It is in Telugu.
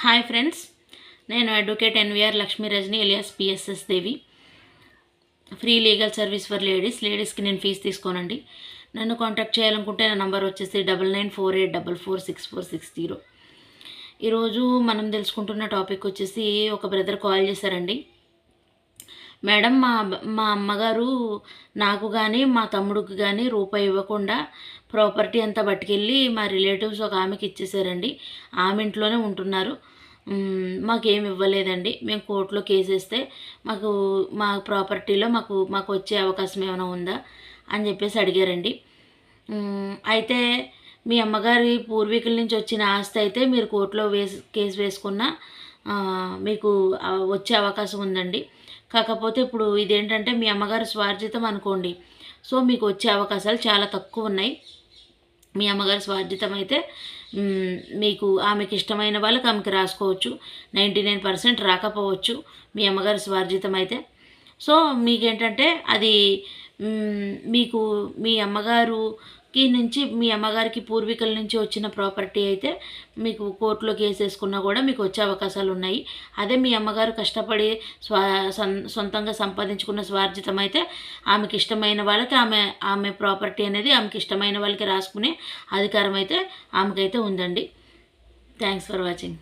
హాయ్ ఫ్రెండ్స్, నేను advocate NVR Lakshmi Rajani alias PSS Devi. Free legal service for లేడీస్కి నేను ఫీజు తీసుకోనండి. నన్ను కాంటాక్ట్ చేయాలనుకుంటే నా నంబర్ వచ్చేసి 9948446460. ఈరోజు మనం తెలుసుకుంటున్న టాపిక్ వచ్చేసి ఒక బ్రదర్ కాల్ చేశారండి. మేడం, మా అమ్మగారు నాకు కానీ మా తమ్ముడికి కానీ రూపాయి ఇవ్వకుండా ప్రాపర్టీ అంతా పట్టుకెళ్ళి మా రిలేటివ్స్ ఒక ఆమెకి ఇచ్చేసారండి. ఆమె ఇంట్లోనే ఉంటున్నారు. మాకేమి ఇవ్వలేదండి. మేము కోర్టులో కేసు వేస్తే మా ప్రాపర్టీలో మాకు వచ్చే అవకాశం ఏమైనా ఉందా అని చెప్పేసి అడిగారండి. అయితే మీ అమ్మగారి పూర్వీకుల నుంచి వచ్చిన ఆస్తి అయితే మీరు కోర్టులో కేసు వేసుకున్న మీకు వచ్చే అవకాశం ఉందండి. కాకపోతే ఇప్పుడు ఇదేంటంటే మీ అమ్మగారు స్వార్జితం అనుకోండి. సో మీకు వచ్చే అవకాశాలు చాలా తక్కువ ఉన్నాయి. మీ అమ్మగారి స్వార్జితం అయితే మీకు ఆమెకి ఇష్టమైన వాళ్ళకి ఆమెకి రాసుకోవచ్చు. 99% రాకపోవచ్చు మీ అమ్మగారి స్వార్జితం అయితే. సో మీకేంటంటే అది మీకు మీ అమ్మగారికి పూర్వీకుల నుంచి వచ్చిన ప్రాపర్టీ అయితే మీకు కోర్టులో కేసు వేసుకున్నా కూడా మీకు వచ్చే అవకాశాలు ఉన్నాయి. అదే మీ అమ్మగారు కష్టపడి సొంతంగా సంపాదించుకున్న స్వార్జితం అయితే ఆమెకి ఇష్టమైన వాళ్ళకి ఆమె ప్రాపర్టీ అనేది ఆమెకి ఇష్టమైన వాళ్ళకి రాసుకునే అధికారం అయితే ఆమెకైతే ఉందండి. Thanks for watching.